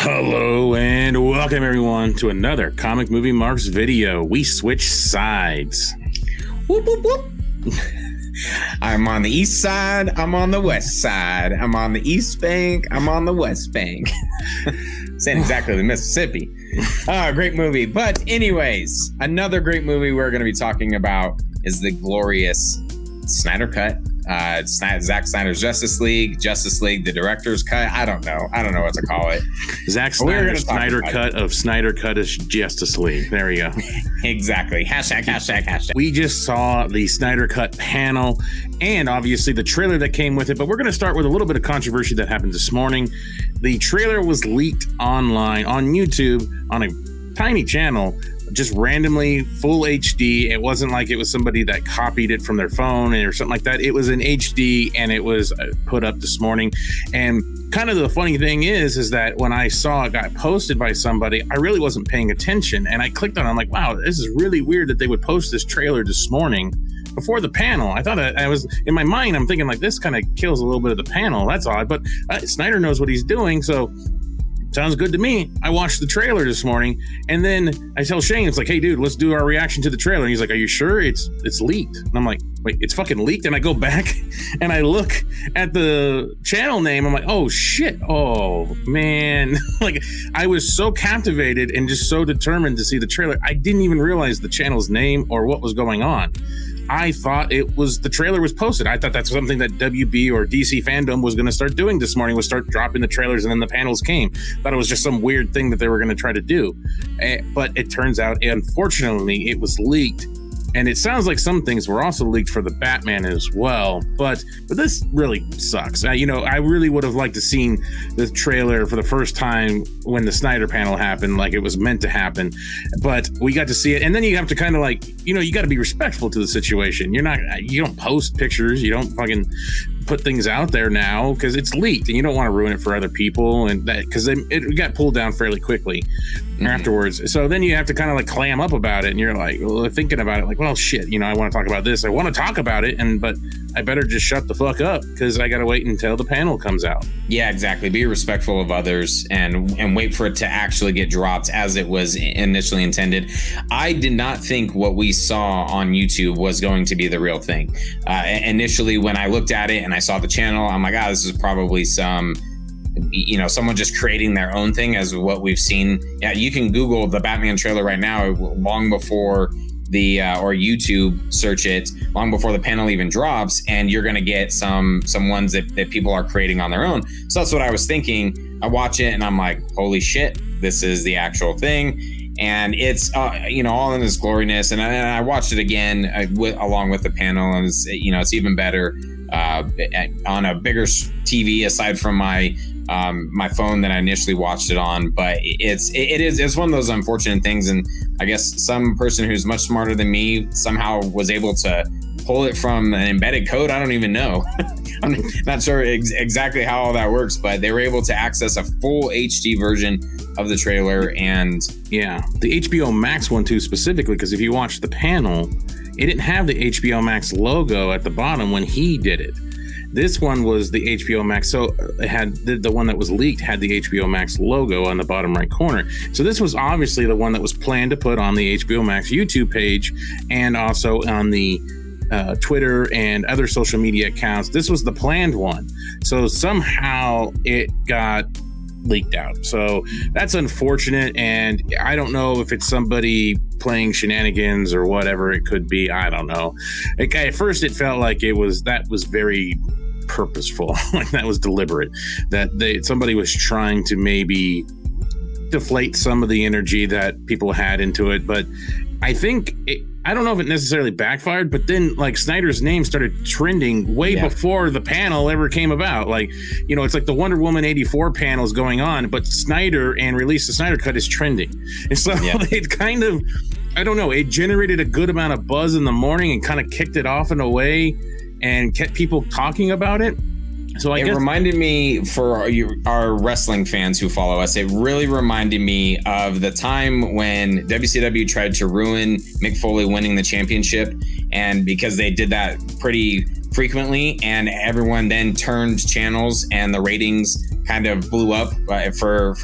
Hello and welcome everyone to another Comic Movie Marks video. We switch sides. Whoop, whoop, whoop. I'm on the east side, I'm on the west side. I'm on the east bank, I'm on the west bank. Saying exactly the Mississippi. Great movie. But anyways, another great movie we're going to be talking about is the glorious Snyder Cut. Zack Snyder's Justice League, the director's cut. I don't know what to call it. Zack Snyder's Snyder Cut of Snyder Cut is Justice League. There we go. Exactly. Hashtag. We just saw the Snyder Cut panel and obviously the trailer that came with it, but we're going to start with a little bit of controversy that happened this morning. The trailer was leaked online on YouTube on a tiny channel, just randomly full HD. It wasn't like it was somebody that copied it from their phone or something like that. It was in HD and it was put up this morning. And kind of the funny thing is that when I saw it got posted by somebody, I really wasn't paying attention. And I clicked on it. I'm like, wow, this is really weird that they would post this trailer this morning before the panel. I thought I was in my mind, I'm thinking like this kind of kills a little bit of the panel. That's odd. But Snyder knows what he's doing. So sounds good to me. I watched the trailer this morning and then I tell Shane, it's like, hey dude, let's do our reaction to the trailer. And he's like, are you sure it's leaked? And I'm like, wait, it's fucking leaked? And I go back and I look at the channel name. I'm like, oh shit. Oh man. Like I was so captivated and just so determined to see the trailer. I didn't even realize the channel's name or what was going on. I thought it was the trailer was posted. I thought that's something that WB or DC Fandome was going to start doing this morning, was start dropping the trailers and then the panels came. Thought it was just some weird thing that they were going to try to do. But it turns out, unfortunately, it was leaked. And it sounds like some things were also leaked for the Batman as well. But this really sucks. I really would have liked to seen the trailer for the first time when the Snyder panel happened, like it was meant to happen. But we got to see it. And then you have to kind of like, you got to be respectful to the situation. You don't post pictures. You don't fucking put things out there now because it's leaked and you don't want to ruin it for other people. And that because it got pulled down fairly quickly afterwards. So then you have to kind of like clam up about it. And you're like, well, thinking about it like, well, shit, I want to talk about this. I want to talk about it. But I better just shut the fuck up because I got to wait until the panel comes out. Yeah, exactly. Be respectful of others and wait for it to actually get dropped as it was initially intended. I did not think what we saw on YouTube was going to be the real thing. Initially, when I looked at it and I saw the channel, I'm like, this is probably someone just creating their own thing as what we've seen. Yeah, you can Google the Batman trailer right now long before or YouTube search it long before the panel even drops, and you're going to get some ones that people are creating on their own. So that's what I was thinking. I watch it and I'm like, holy shit, this is the actual thing. And it's, all in its gloriness. And I watched it again along with the panel, and it's even better on a bigger TV aside from my phone that I initially watched it on. But it's one of those unfortunate things. And I guess some person who's much smarter than me somehow was able to pull it from an embedded code. I don't even know. I'm not sure exactly how all that works, but they were able to access a full HD version of the trailer. And yeah, the HBO Max one too, specifically, because if you watch the panel, it didn't have the HBO Max logo at the bottom when he did it. This one was the HBO Max, so it had the one that was leaked had the HBO Max logo on the bottom right corner. So this was obviously the one that was planned to put on the HBO Max YouTube page and also on the Twitter and other social media accounts. This was the planned one. So somehow it got leaked out. So that's unfortunate. And I don't know if it's somebody playing shenanigans or whatever it could be. I don't know. At first it felt like that was very purposeful. Like that was deliberate, that somebody was trying to maybe deflate some of the energy that people had into it. But I think I don't know if it necessarily backfired, but then like Snyder's name started trending way before the panel ever came about. Like, it's like the Wonder Woman 84 panel is going on, but Snyder and Release the Snyder Cut is trending. And so it kind of, I don't know, it generated a good amount of buzz in the morning and kind of kicked it off in a way and kept people talking about it. So I guess it reminded me, for our wrestling fans who follow us, it really reminded me of the time when WCW tried to ruin Mick Foley winning the championship. And because they did that pretty frequently, and everyone then turned channels and the ratings kind of blew up for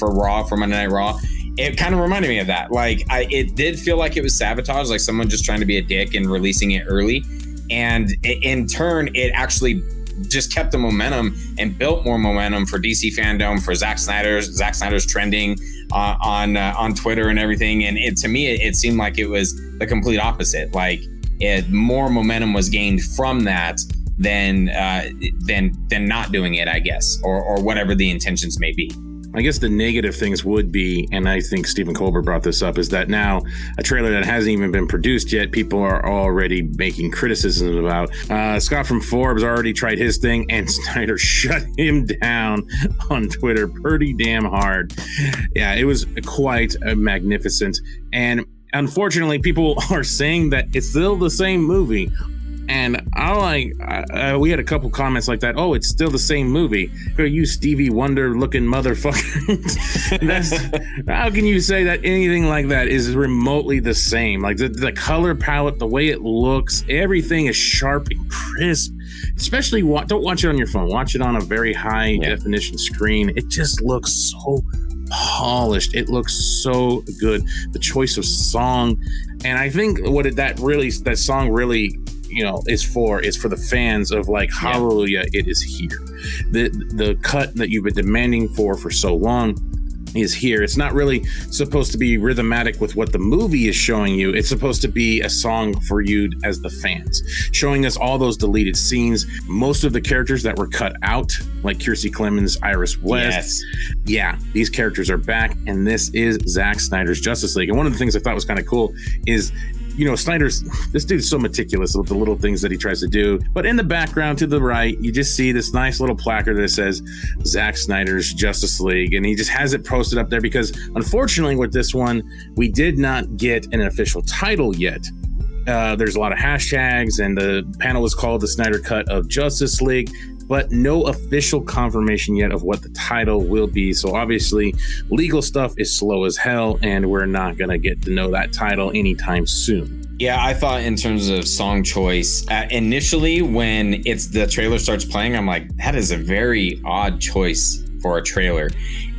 Raw, for Monday Night Raw. It kind of reminded me of that. Like, it did feel like it was sabotage, like someone just trying to be a dick and releasing it early. And in turn, it actually just kept the momentum and built more momentum for DC Fandome, for Zack Snyder. Zack Snyder's trending on Twitter and everything. And to me, it seemed like it was the complete opposite. Like, more momentum was gained from that than not doing it, I guess, or whatever the intentions may be. I guess the negative things would be, and I think Stephen Colbert brought this up, is that now a trailer that hasn't even been produced yet, people are already making criticisms about. Scott from Forbes already tried his thing, and Snyder shut him down on Twitter pretty damn hard. Yeah, it was quite magnificent. And unfortunately, people are saying that it's still the same movie. And we had a couple comments like that. Oh, it's still the same movie. You Stevie Wonder looking motherfucker. How can you say that anything like that is remotely the same? Like the color palette, the way it looks, everything is sharp and crisp. Especially, don't watch it on your phone. Watch it on a very high definition screen. It just looks so polished. It looks so good. The choice of song, and I think that song really, is for the fans of like, hallelujah, it is here. The cut that you've been demanding for so long is here. It's not really supposed to be rhythmatic with what the movie is showing you. It's supposed to be a song for you as the fans, showing us all those deleted scenes, most of the characters that were cut out, like Kiersey Clemons, Iris West. Yeah, these characters are back, and this is Zack Snyder's Justice League. And one of the things I thought was kind of cool is, this dude's so meticulous with the little things that he tries to do. But in the background to the right, you just see this nice little placard that says Zack Snyder's Justice League. And he just has it posted up there because, unfortunately, with this one, we did not get an official title yet. There's a lot of hashtags, and the panel was called the Snyder Cut of Justice League, but no official confirmation yet of what the title will be. So obviously, legal stuff is slow as hell, and we're not going to get to know that title anytime soon. Yeah, I thought in terms of song choice, initially when the trailer starts playing, I'm like, that is a very odd choice for a trailer.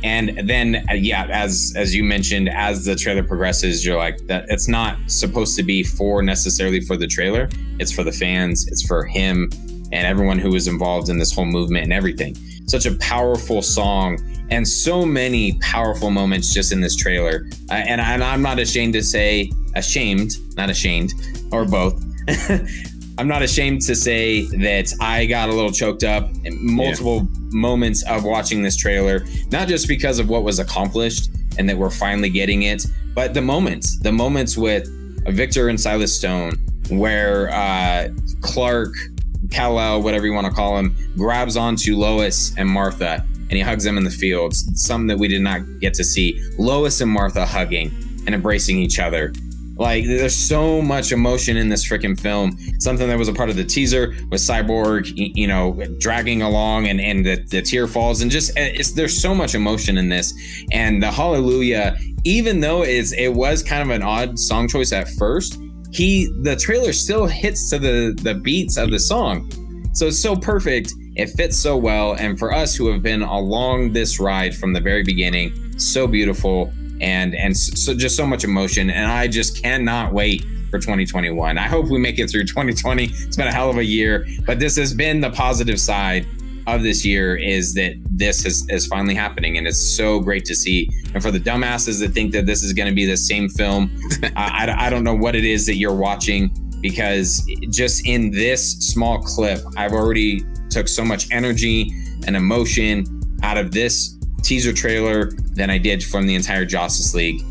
And then, as you mentioned, as the trailer progresses, you're like, that it's not supposed to be necessarily for the trailer. It's for the fans. It's for him and everyone who was involved in this whole movement and everything. Such a powerful song and so many powerful moments just in this trailer. And I'm not ashamed, not ashamed, or both. I'm not ashamed to say that I got a little choked up in multiple moments of watching this trailer, not just because of what was accomplished and that we're finally getting it, but the moments with Victor and Silas Stone, where Clark, Kal-El, whatever you want to call him, grabs onto Lois and Martha and he hugs them in the fields. Something that we did not get to see. Lois and Martha hugging and embracing each other. Like, there's so much emotion in this freaking film. Something that was a part of the teaser with Cyborg, dragging along and the tear falls, and just there's so much emotion in this. And the Hallelujah, even though it was kind of an odd song choice at first, the trailer still hits to the beats of the song. So it's so perfect. It fits so well. And for us who have been along this ride from the very beginning, so beautiful and so just so much emotion. And I just cannot wait for 2021. I hope we make it through 2020. It's been a hell of a year, but this has been the positive side of this year, is that this is finally happening, and it's so great to see. And for the dumbasses that think that this is going to be the same film, I don't know what it is that you're watching, because just in this small clip, I've already took so much energy and emotion out of this teaser trailer than I did from the entire Justice League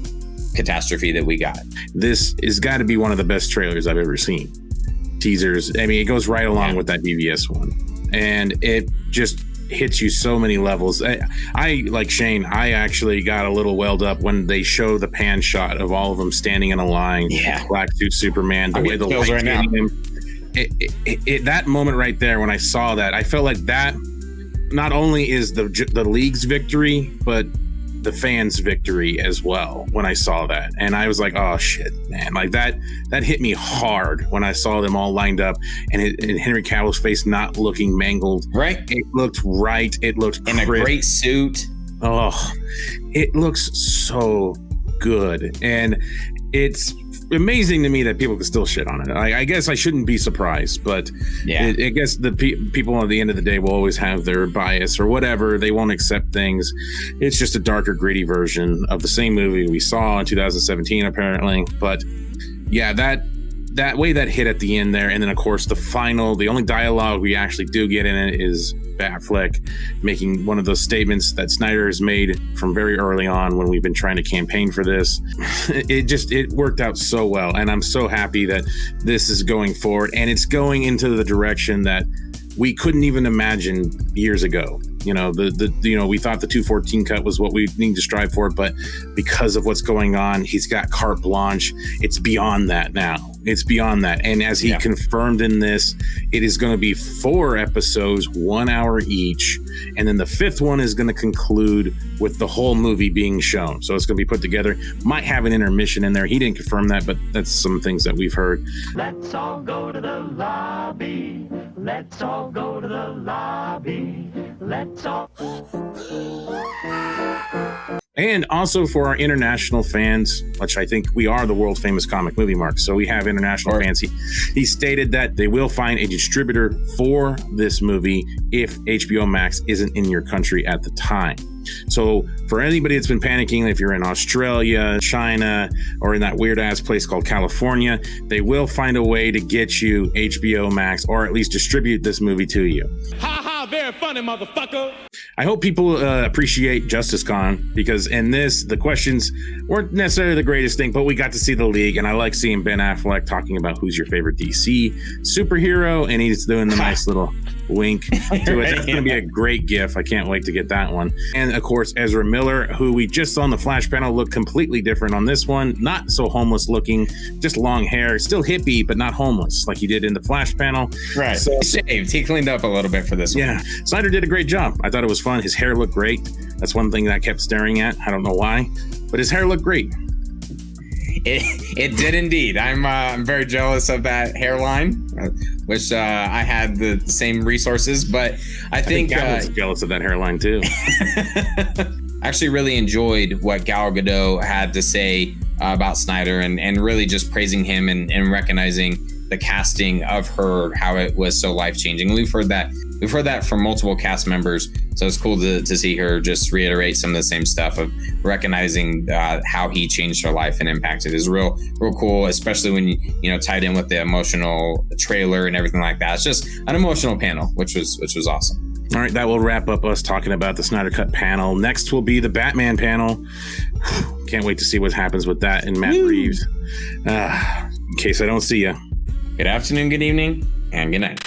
catastrophe that we got. This has got to be one of the best trailers I've ever seen. Teasers, I mean, it goes right along with that BVS one, and it just hits you so many levels. I like Shane, I actually got a little welled up when they show the pan shot of all of them standing in a line. Black suit Superman, the way the light right now. Him. That moment right there, when I saw that, I felt like that not only is the league's victory, but the fans' victory as well when I saw that. And I was like, oh shit, man, like that hit me hard when I saw them all lined up and Henry Cavill's face not looking mangled. Right. It looked right. It looked in a great suit. Oh, it looks so good. And it's amazing to me that people can still shit on it. I guess I shouldn't be surprised, but I guess the people at the end of the day will always have their bias or whatever. They won't accept things. It's just a darker, gritty version of the same movie we saw in 2017, apparently. But yeah, that way that hit at the end there. And then, of course, the only dialogue we actually do get in it is Batfleck making one of those statements that Snyder has made from very early on when we've been trying to campaign for this. It worked out so well. And I'm so happy that this is going forward. And it's going into the direction that we couldn't even imagine years ago. You know, we thought the 214 cut was what we need to strive for, but because of what's going on, he's got carte blanche. It's beyond that now. It's beyond that. And as he confirmed in this, it is going to be 4 episodes, 1 hour each. And then the 5th one is going to conclude with the whole movie being shown. So it's going to be put together. Might have an intermission in there. He didn't confirm that, but that's some things that we've heard. Let's all go to the lobby. Let's all go to the lobby. Let's all. And also for our international fans, which I think we are the world famous comic movie mark. So we have international fans. He stated that they will find a distributor for this movie if HBO Max isn't in your country at the time. So for anybody that's been panicking, if you're in Australia, China, or in that weird ass place called California, they will find a way to get you HBO Max or at least distribute this movie to you. Ha ha, very funny, motherfucker. I hope people appreciate JusticeCon because in this, the questions weren't necessarily the greatest thing, but we got to see the League, and I like seeing Ben Affleck talking about who's your favorite DC superhero, and he's doing the nice little wink to it. That's going to be a great gif. I can't wait to get that one. And of course, Ezra Miller, who we just saw on the Flash panel, looked completely different on this one. Not so homeless looking, just long hair, still hippie, but not homeless like he did in the Flash panel. Right. So shaved. He cleaned up a little bit for this one. Yeah. Snyder did a great job. I thought it was fun. His hair looked great. That's one thing that I kept staring at. I don't know why, but his hair looked great. It did indeed. I'm very jealous of that hairline. Wish I had the same resources, but I think I was jealous of that hairline too. I actually really enjoyed what Gal Gadot had to say about Snyder and really just praising him and recognizing the casting of her, how it was so life-changing. We've heard that from multiple cast members, so it's cool to see her just reiterate some of the same stuff of recognizing how he changed her life and impacted. Is real cool, especially when you tied in with the emotional trailer and everything like that. It's just an emotional panel, which was awesome. All right, that will wrap up us talking about the Snyder Cut panel. Next will be the Batman panel. Can't wait to see what happens with that and Matt Reeves. In case I don't see you. Good afternoon, good evening, and good night.